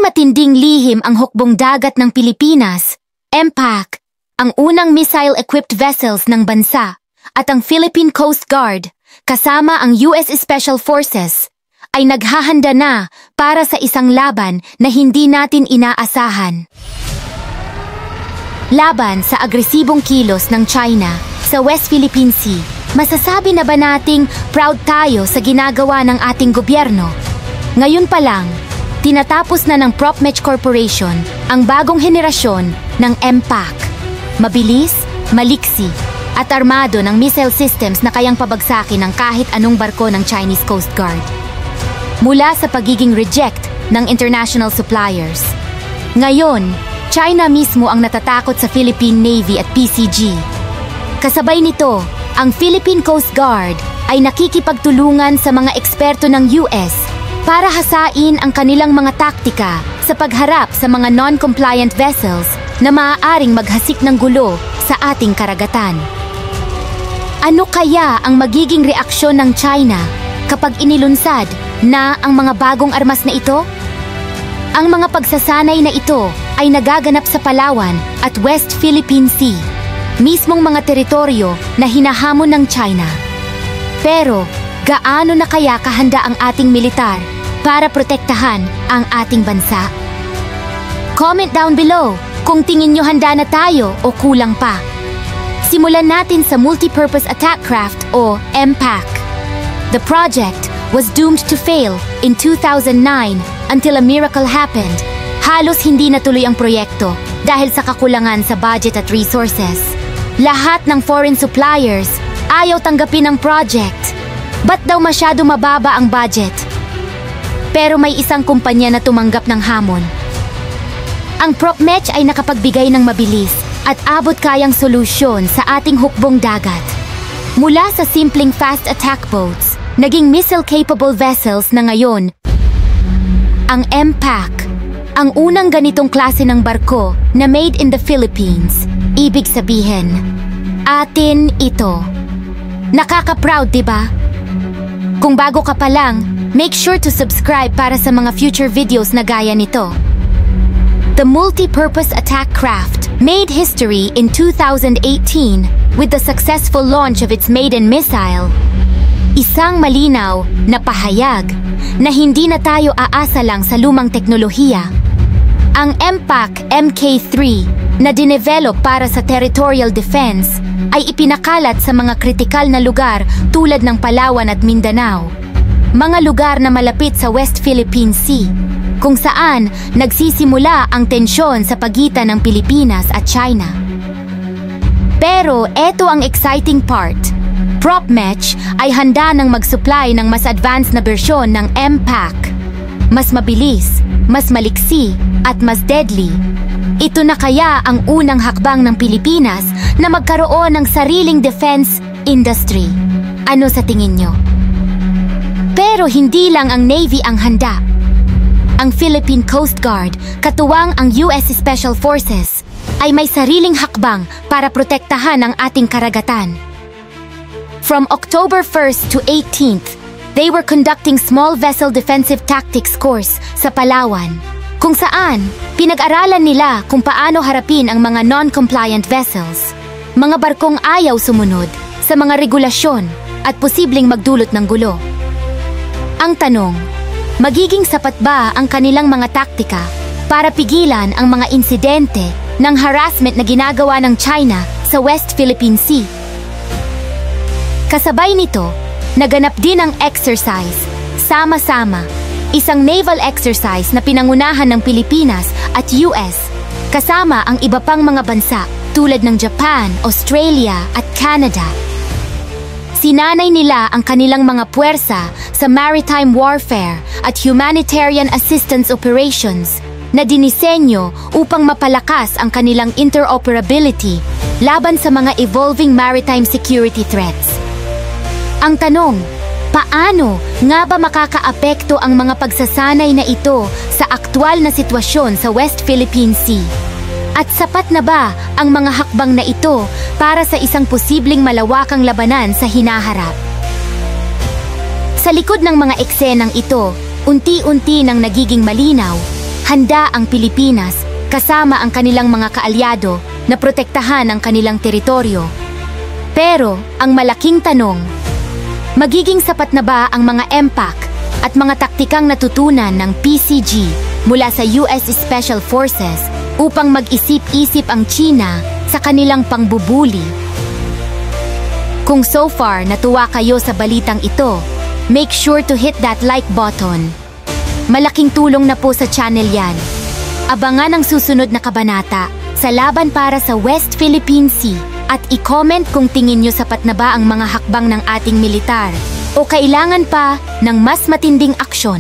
matinding lihim ang hukbong dagat ng Pilipinas, MPAC, ang unang missile-equipped vessels ng bansa, at ang Philippine Coast Guard, kasama ang US Special Forces, ay naghahanda na para sa isang laban na hindi natin inaasahan. Laban sa agresibong kilos ng China sa West Philippine Sea, masasabi na ba nating proud tayo sa ginagawa ng ating gobyerno? Ngayon pa lang, tinatapos na ng PropMech Corporation ang bagong henerasyon ng MPAC. Mabilis, maliksi, at armado ng missile systems na kayang pabagsakin ng kahit anong barko ng Chinese Coast Guard. Mula sa pagiging reject ng international suppliers. Ngayon, China mismo ang natatakot sa Philippine Navy at PCG. Kasabay nito, ang Philippine Coast Guard ay nakikipagtulungan sa mga eksperto ng US para hasain ang kanilang mga taktika sa pagharap sa mga non-compliant vessels na maaaring maghasik ng gulo sa ating karagatan. Ano kaya ang magiging reaksyon ng China kapag inilunsad na ang mga bagong armas na ito? Ang mga pagsasanay na ito ay nagaganap sa Palawan at West Philippine Sea, mismong mga teritoryo na hinahamon ng China. Pero, gaano na kaya kahanda ang ating militar para protektahan ang ating bansa? Comment down below kung tingin nyo handa na tayo o kulang pa. Simulan natin sa Multipurpose Attack Craft o MPAC. The project was doomed to fail in 2009 until a miracle happened. Halos hindi natuloy ang proyekto dahil sa kakulangan sa budget at resources. Lahat ng foreign suppliers ayaw tanggapin ang project. Ba't daw masyado mababa ang budget? Pero may isang kumpanya na tumanggap ng hamon. Ang PropMech ay nakapagbigay ng mabilis at abot-kayang solusyon sa ating hukbong dagat. Mula sa simpleng fast attack boats, naging missile-capable vessels na ngayon. Ang MPAC, ang unang ganitong klase ng barko na made in the Philippines. Ibig sabihin, atin ito. Nakaka-proud, diba? Kung bago ka pa lang, make sure to subscribe para sa mga future videos na gaya nito. The Multipurpose Attack Craft made history in 2018 with the successful launch of its maiden missile. Isang malinaw na pahayag na hindi na tayo aasa lang sa lumang teknolohiya. Ang MPAC Mk3 na dinevelop para sa territorial defense ay ipinakalat sa mga kritikal na lugar tulad ng Palawan at Mindanao, mga lugar na malapit sa West Philippine Sea, kung saan nagsisimula ang tensyon sa pagitan ng Pilipinas at China. Pero eto ang exciting part. PropMech ay handa ng mag-supply ng mas advanced na bersyon ng MPAC. Mas mabilis, mas maliksi, at mas deadly. Ito na kaya ang unang hakbang ng Pilipinas na magkaroon ng sariling defense industry. Ano sa tingin nyo? Pero hindi lang ang Navy ang handa. Ang Philippine Coast Guard, katuwang ang US Special Forces, ay may sariling hakbang para protektahan ang ating karagatan. From October 1st to 18th, they were conducting small vessel defensive tactics course sa Palawan, kung saan pinag-aralan nila kung paano harapin ang mga non-compliant vessels, mga barkong ayaw sumunod sa mga regulasyon at posibleng magdulot ng gulo. Ang tanong, magiging sapat ba ang kanilang mga taktika para pigilan ang mga insidente ng harassment na ginagawa ng China sa West Philippine Sea? Kasabay nito, naganap din ang exercise, Sama-Sama, isang naval exercise na pinangunahan ng Pilipinas at US, kasama ang iba pang mga bansa tulad ng Japan, Australia at Canada. Sinanay nila ang kanilang mga puwersa sa maritime warfare at humanitarian assistance operations na dinisenyo upang mapalakas ang kanilang interoperability laban sa mga evolving maritime security threats. Ang tanong, paano nga ba makakaapekto ang mga pagsasanay na ito sa aktwal na sitwasyon sa West Philippine Sea? At sapat na ba ang mga hakbang na ito para sa isang posibleng malawakang labanan sa hinaharap? Sa likod ng mga eksenang ito, unti-unti nang nagiging malinaw, handa ang Pilipinas kasama ang kanilang mga kaalyado na protektahan ang kanilang teritoryo. Pero ang malaking tanong, magiging sapat na ba ang mga MPAC at mga taktikang natutunan ng PCG mula sa US Special Forces upang mag-isip-isip ang China sa kanilang pangbubuli? Kung so far natuwa kayo sa balitang ito, make sure to hit that like button. Malaking tulong na po sa channel yan. Abangan ang susunod na kabanata sa laban para sa West Philippine Sea at i-comment kung tingin nyo sapat na ba ang mga hakbang ng ating militar o kailangan pa ng mas matinding aksyon.